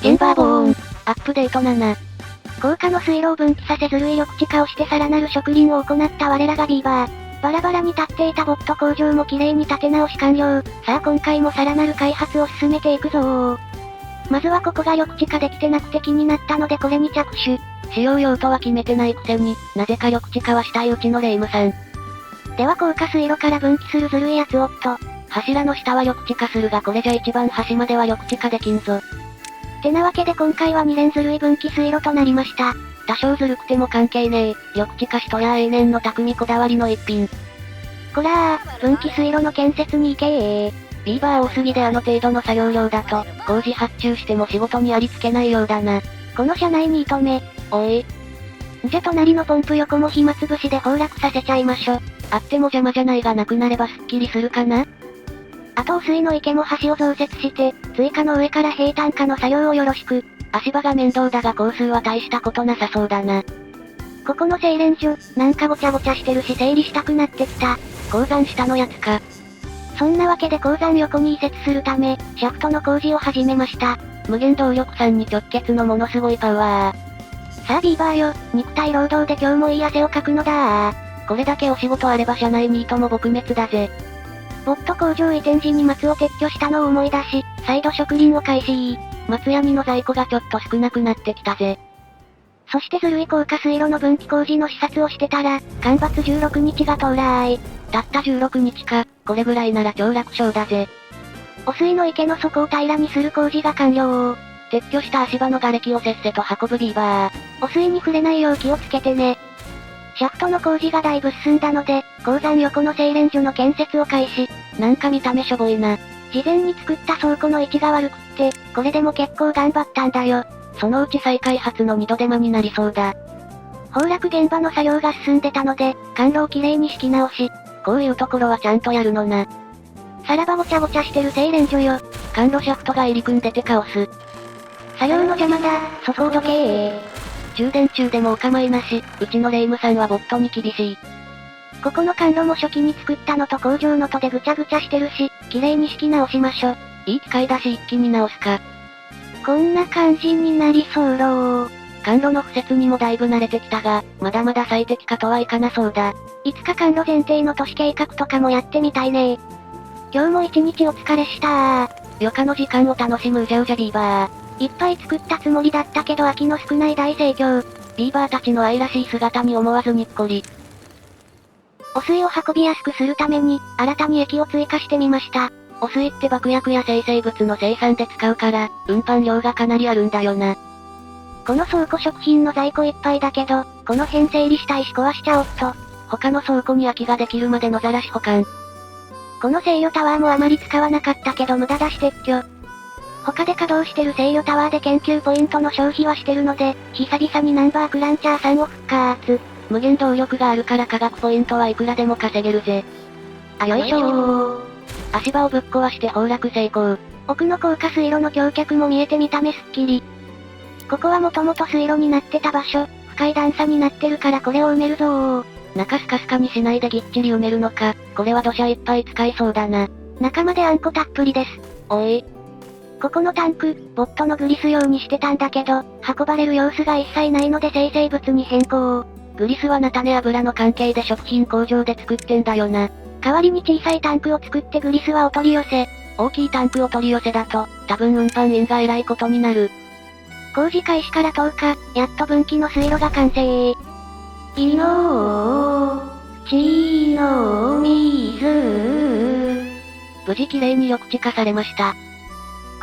チェンバーボーン。アップデート7。高架の水路を分岐させずるい緑地化をしてさらなる植林を行った我らがビーバー。バラバラに立っていたボット工場も綺麗に立て直し完了。さあ今回もさらなる開発を進めていくぞー。まずはここが緑地化できてなくて気になったのでこれに着手。使用用途は決めてないくせに、なぜか緑地化はしたいうちのレイムさん。では高架水路から分岐するずるいやつおっと。柱の下は緑地化するがこれじゃ一番端までは緑地化できんぞ。てなわけで今回は2連ずるい分岐水路となりました。多少ずるくても関係ねえ。緑地化しとや永年の匠こだわりの一品。こらー、分岐水路の建設に行けー。ビーバー多すぎであの程度の作業量だと、工事発注しても仕事にありつけないようだな。この車内に糸目。おい。じゃ隣のポンプ横も暇つぶしで崩落させちゃいましょ。あっても邪魔じゃないがなくなればスッキリするかな。あと汚水の池も橋を増設して、追加の上から平坦化の作業をよろしく。足場が面倒だが工数は大したことなさそうだな。ここの製錬所、なんかごちゃごちゃしてるし整理したくなってきた。鉱山下のやつか。そんなわけで鉱山横に移設するため、シャフトの工事を始めました。無限動力3に直結のものすごいパワー。さあビーバーよ、肉体労働で今日もいい汗をかくのだー。これだけお仕事あれば社内ニートも撲滅だぜ。ボット工場移転時に松を撤去したのを思い出し、再度植林を開始。松ヤニの在庫がちょっと少なくなってきたぜ。そしてずるい高架水路の分岐工事の視察をしてたら、干ばつ16日が到来。たった16日か、これぐらいなら超楽勝だぜ。汚水の池の底を平らにする工事が完了。撤去した足場の瓦礫をせっせと運ぶビーバー。汚水に触れないよう気をつけてね。シャフトの工事がだいぶ進んだので、鉱山横の製錬所の建設を開始。なんか見た目しょぼいな。事前に作った倉庫の位置が悪くって、これでも結構頑張ったんだよ。そのうち再開発の二度手間になりそうだ。崩落現場の作業が進んでたので、管路をきれいに敷き直し。こういうところはちゃんとやるのな。さらばごちゃごちゃしてる製錬所よ。管路シャフトが入り組んでてカオス。作業の邪魔だ、そこをどけー。充電中でもお構いなし、うちのレイムさんはボットに厳しい。ここの管路も初期に作ったのと工場のとでぐちゃぐちゃしてるし、きれいに敷き直しましょ。いい機械だし一気に直すか。こんな感じになりそうろー。管路の敷設にもだいぶ慣れてきたが、まだまだ最適化とはいかなそうだ。いつか管路前提の都市計画とかもやってみたいね。今日も一日お疲れしたー。余暇の時間を楽しむうじゃうじゃビーバー。いっぱい作ったつもりだったけど空きの少ない大盛況。ビーバーたちの愛らしい姿に思わずにっこり。汚水を運びやすくするために、新たに液を追加してみました。汚水って爆薬や生成物の生産で使うから、運搬量がかなりあるんだよな。この倉庫食品の在庫いっぱいだけど、この辺整理したいし壊しちゃおっと。他の倉庫に空きができるまで野ざらし保管。この制御タワーもあまり使わなかったけど無駄だし撤去。他で稼働してる制御タワーで研究ポイントの消費はしてるので、久々にナンバークランチャーさんを復活。無限動力があるから科学ポイントはいくらでも稼げるぜ。あよいしょー。足場をぶっ壊して崩落成功。奥の高架水路の橋脚も見えて見た目すっきり。ここはもともと水路になってた場所、深い段差になってるからこれを埋めるぞー。中スカスカにしないでぎっちり埋めるのか、これは土砂いっぱい使いそうだな。中まであんこたっぷりです。おい。ここのタンク、ボットのグリス用にしてたんだけど、運ばれる様子が一切ないので生成物に変更。グリスは菜種油の関係で食品工場で作ってんだよな。代わりに小さいタンクを作ってグリスはお取り寄せ。大きいタンクを取り寄せだと、多分運搬員が偉いことになる。工事開始から10日、やっと分岐の水路が完成。いのー、ちの水。無事綺麗に緑地化されました。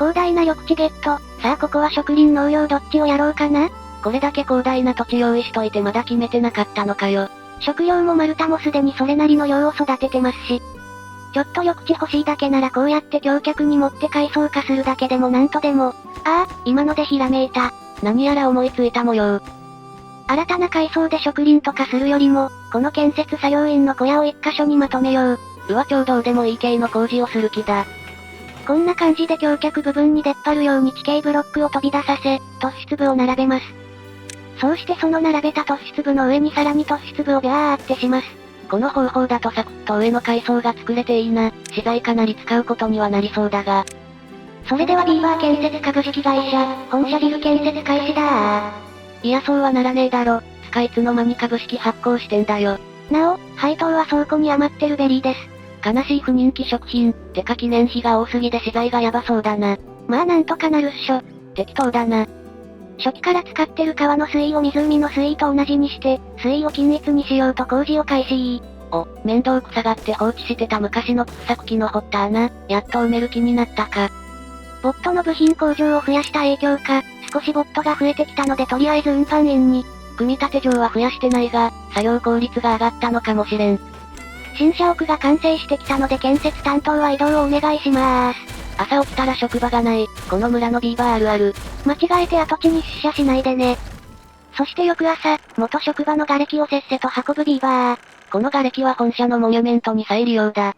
広大な緑地ゲット。さあここは植林農業どっちをやろうかな。これだけ広大な土地用意しといてまだ決めてなかったのかよ。食料も丸太もすでにそれなりの量を育ててますし。ちょっと緑地欲しいだけならこうやって橋脚に持って階層化するだけでもなんとでも。ああ、今のでひらめいた。何やら思いついた模様。新たな階層で植林とかするよりも、この建設作業員の小屋を一箇所にまとめよう。うわちょうどうでもいい系の工事をする気だ。こんな感じで橋脚部分に出っ張るように地形ブロックを飛び出させ、突出部を並べます。そうしてその並べた突出部の上にさらに突出部をビャーってします。この方法だとサクッと上の階層が作れていいな。資材かなり使うことにはなりそうだが。それではビーバー建設株式会社、本社ビル建設開始だいやそうはならねえだろ。スカいつの間に株式発行してんだよ。なお、配当は倉庫に余ってるベリーです。悲しい不人気食品。てか記念碑が多すぎで資材がやばそうだな。まあなんとかなるっしょ。適当だな。初期から使ってる川の水位を湖の水位と同じにして、水位を均一にしようと工事を開始。面倒くさがって放置してた昔の掘削機の掘った穴、やっと埋める気になったか。ボットの部品工場を増やした影響か、少しボットが増えてきたのでとりあえず運搬員に。組み立て場は増やしてないが、作業効率が上がったのかもしれん。新社屋が完成してきたので建設担当は移動をお願いしまーす。朝起きたら職場がない、この村のビーバーあるある。間違えて跡地に出社しないでね。そして翌朝、元職場の瓦礫をせっせと運ぶビーバー。この瓦礫は本社のモニュメントに再利用だ。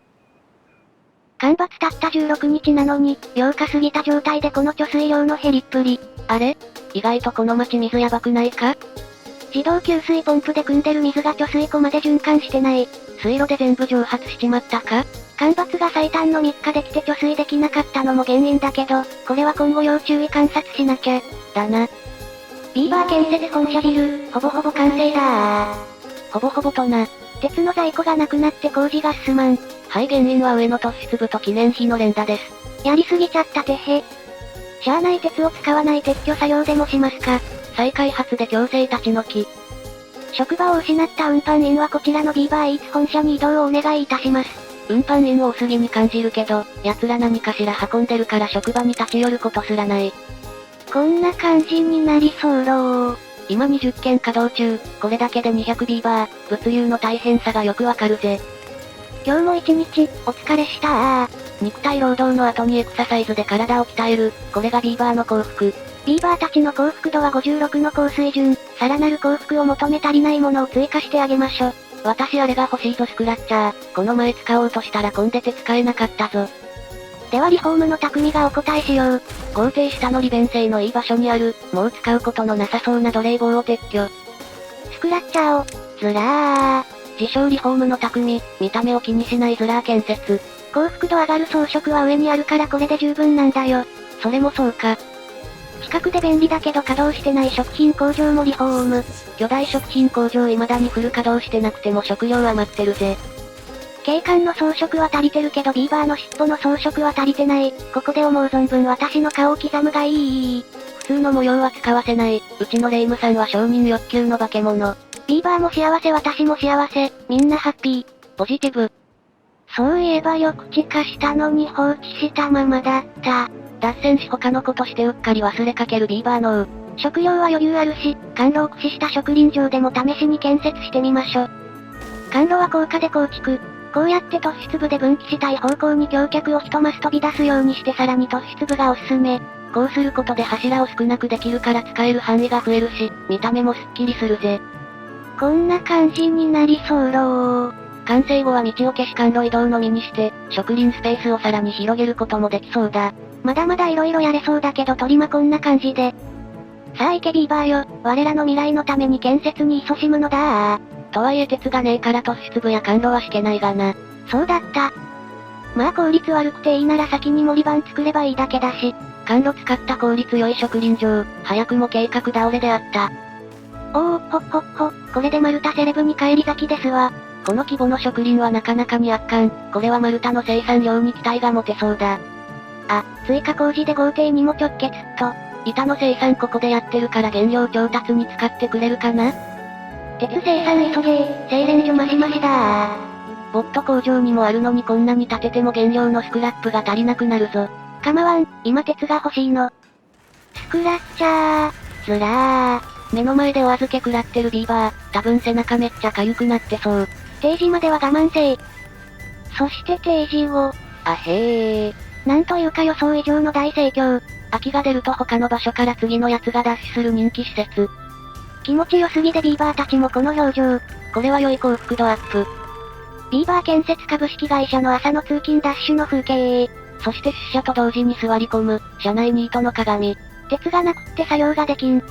干ばつたった16日なのに、8日過ぎた状態でこの貯水量の減りっぷり。あれ？意外とこの町水やばくないか？自動給水ポンプで汲んでる水が貯水庫まで循環してない。水路で全部蒸発しちまったか？干ばつが最短の3日できて貯水できなかったのも原因だけど、これは今後要注意観察しなきゃ。だな。ビーバー建設本社ビル、ほぼほぼ完成だー。ほぼほぼとな。鉄の在庫がなくなって工事が進まん。はい、原因は上の突出部と記念碑の連打です。やりすぎちゃったてへ。しゃあない鉄を使わない撤去作業でもしますか。再開発で強制立ち退き。職場を失った運搬員はこちらのビーバーイーツ本社に移動をお願いいたします。運搬員を多すぎに感じるけど、奴ら何かしら運んでるから職場に立ち寄ることすらない。こんな感じになりそうろー。今20件稼働中、これだけで200ビーバー、物流の大変さがよくわかるぜ。今日も一日、お疲れしたー。肉体労働の後にエクササイズで体を鍛える、これがビーバーの幸福。ビーバーたちの幸福度は56の高水準、さらなる幸福を求め足りないものを追加してあげましょ。私あれが欲しいぞスクラッチャー、この前使おうとしたら混んでて使えなかったぞ。ではリフォームの匠がお答えしよう。豪邸下の利便性のいい場所にある、もう使うことのなさそうな奴隷棒を撤去。スクラッチャーを、ずらー。自称リフォームの匠、見た目を気にしないズラー建設。幸福度上がる装飾は上にあるからこれで十分なんだよ。それもそうか。近くで便利だけど稼働してない食品工場もリフォーム。巨大食品工場未だにフル稼働してなくても食料余ってるぜ。景観の装飾は足りてるけどビーバーの尻尾の装飾は足りてない。ここで思う存分私の顔を刻むがいい。普通の模様は使わせない。うちのレイムさんは承認欲求の化け物。ビーバーも幸せ私も幸せ。みんなハッピー。ポジティブ。そういえば緑地化したのに放置したままだった。脱線し他のことしてうっかり忘れかけるビーバーの食料は余裕あるし、甘露を駆使した植林場でも試しに建設してみましょ。甘露は高架で構築。こうやって突出部で分岐したい方向に橋脚を一マス飛び出すようにしてさらに突出部がおすすめ。こうすることで柱を少なくできるから使える範囲が増えるし、見た目もスッキリするぜ。こんな感じになりそうろー。完成後は道を消し甘露移動のみにして、植林スペースをさらに広げることもできそうだ。まだまだ色々やれそうだけどトリマこんな感じで。さあ行けビーバーよ、我らの未来のために建設に勤しむのだー。とはいえ鉄がねえから突出部や甘露は敷けないがな。そうだった。まあ効率悪くていいなら先に森番作ればいいだけだし。甘露使った効率良い植林場、早くも計画倒れであった。おー、ほっほっほ、これでマルタセレブに返り咲きですわ。この規模の植林はなかなかに圧巻。これはマルタの生産量に期待が持てそうだ。あ、追加工事で豪邸にも直結と。板の生産ここでやってるから原料調達に使ってくれるかな？鉄生産急げー、精錬所マシマシだー。ボット工場にもあるのにこんなに建てても原料のスクラップが足りなくなるぞ。構わん、今鉄が欲しいの。スクラッチャー、ずらー。目の前でお預け食らってるビーバー、多分背中めっちゃ痒くなってそう。定時までは我慢せー。そして定時を。あへー。なんというか予想以上の大盛況。空きが出ると他の場所から次のやつがダッシュする人気施設。気持ち良すぎでビーバーたちもこの表情。これは良い幸福度アップ。ビーバー建設株式会社の朝の通勤ダッシュの風景。そして出社と同時に座り込む、社内ニートの鏡。鉄がなくって作業ができん。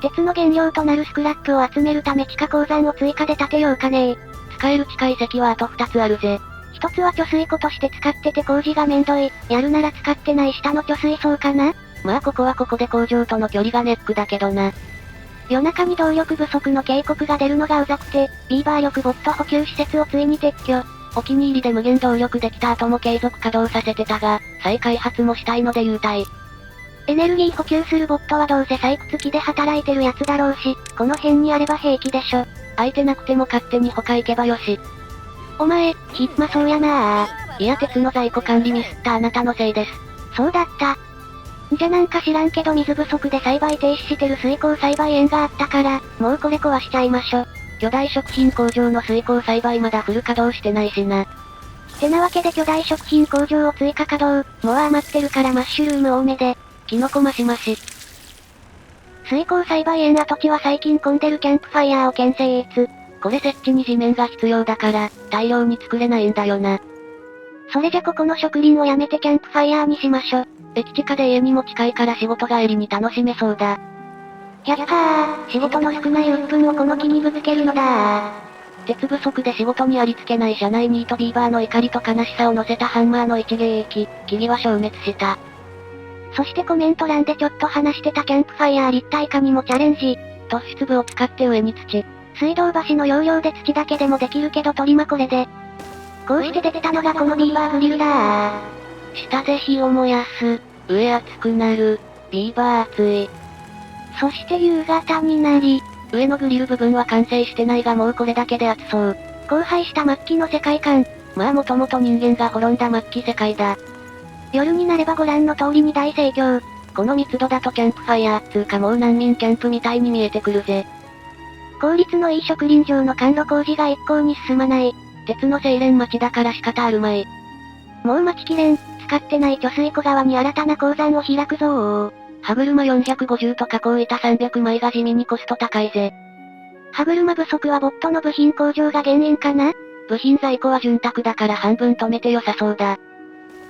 鉄の原料となるスクラップを集めるため地下鉱山を追加で建てようかねー。使える地下遺跡はあと2つあるぜ。一つは貯水湖として使ってて工事がめんどい、やるなら使ってない下の貯水槽かな？まあここはここで工場との距離がネックだけどな。夜中に動力不足の警告が出るのがうざくて、ビーバー力ボット補給施設をついに撤去。お気に入りで無限動力できた後も継続稼働させてたが、再開発もしたいので優待。エネルギー補給するボットはどうせ採掘機で働いてるやつだろうし、この辺にあれば平気でしょ。空いてなくても勝手に他行けばよし。お前、暇そうやないや鉄の在庫管理ミスったあなたのせいです。そうだった。じゃなんか知らんけど水不足で栽培停止してる水耕栽培園があったから、もうこれ壊しちゃいましょ。巨大食品工場の水耕栽培まだフル稼働してないしな。てなわけで巨大食品工場を追加稼働、もう余ってるからマッシュルーム多めで、キノコマシマシ。水耕栽培園跡地は最近混んでるキャンプファイヤーを建設。これ設置に地面が必要だから、大量に作れないんだよな。それじゃここの植林をやめてキャンプファイヤーにしましょ。駅近で家にも近いから仕事帰りに楽しめそうだ。やったー、仕事の少ない鬱憤をこの木にぶつけるのだー。鉄不足で仕事にありつけない社内ニートビーバーの怒りと悲しさを乗せたハンマーの一撃、木々は消滅した。そしてコメント欄でちょっと話してたキャンプファイヤー立体化にもチャレンジ。突出部を使って上に土。水道橋の要領で土だけでもできるけどトリマこれで。こうして出てたのがこのビーバーグリルだー。下で火を燃やす。上熱くなる。ビーバー熱い。そして夕方になり、上のグリル部分は完成してないがもうこれだけで熱そう。荒廃した末期の世界観。まあもともと人間が滅んだ末期世界だ。夜になればご覧の通りに大盛況。この密度だとキャンプファイヤーつうかもう難民キャンプみたいに見えてくるぜ。効率のいい植林場の管路工事が一向に進まない。鉄の精錬待ちだから仕方あるまい。もう待ちきれん。使ってない貯水湖側に新たな鉱山を開くぞー。歯車450と加工板300枚が地味にコスト高いぜ。歯車不足はボットの部品工場が原因かな？部品在庫は潤沢だから半分止めて良さそうだ。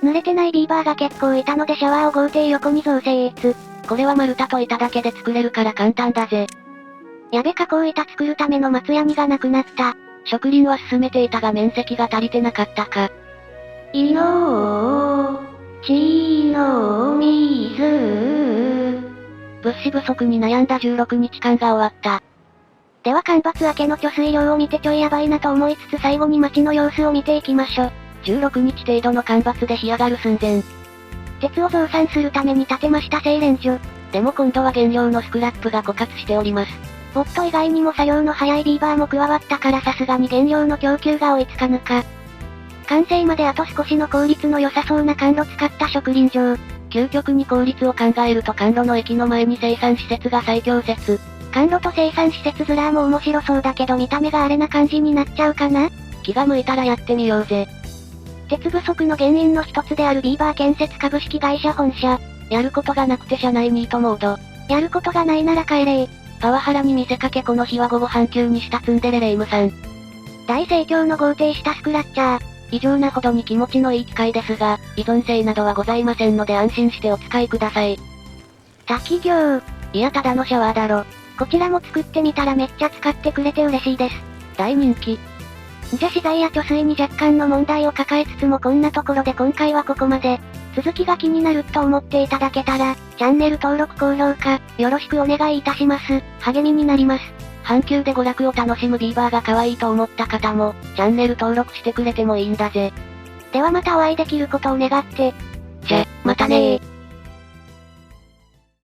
濡れてないビーバーが結構いたのでシャワーを豪邸横に造成。これは丸太と板だけで作れるから簡単だぜ。やべ加工板作るための松ヤニがなくなった。植林は進めていたが面積が足りてなかったか。いのー、ちの水。物資不足に悩んだ16日間が終わった。では干ばつ明けの貯水量を見てちょいやばいなと思いつつ最後に街の様子を見ていきましょ。16日程度の干ばつで干上がる寸前。鉄を増産するために建てました精錬所。でも今度は原料のスクラップが枯渇しております。ボット以外にも作業の早いビーバーも加わったからさすがに原料の供給が追いつかぬか。完成まであと少しの効率の良さそうな管路使った植林場。究極に効率を考えると管路の駅の前に生産施設が最強説。管路と生産施設ずらーも面白そうだけど見た目があれな感じになっちゃうかな？気が向いたらやってみようぜ。鉄不足の原因の一つであるビーバー建設株式会社本社。やることがなくて社内ニートモード。やることがないなら帰れー。パワハラに見せかけこの日は午後半休にしたツンデレレイムさん。大盛況の豪邸したスクラッチャー。異常なほどに気持ちのいい機械ですが、依存性などはございませんので安心してお使いください。滝行。いやただのシャワーだろ。こちらも作ってみたらめっちゃ使ってくれて嬉しいです。大人気。じゃ資材や貯水に若干の問題を抱えつつもこんなところで今回はここまで。続きが気になると思っていただけたら、チャンネル登録高評価、よろしくお願いいたします。励みになります。阪急で娯楽を楽しむビーバーが可愛いと思った方も、チャンネル登録してくれてもいいんだぜ。ではまたお会いできることを願って。じゃ、またねー。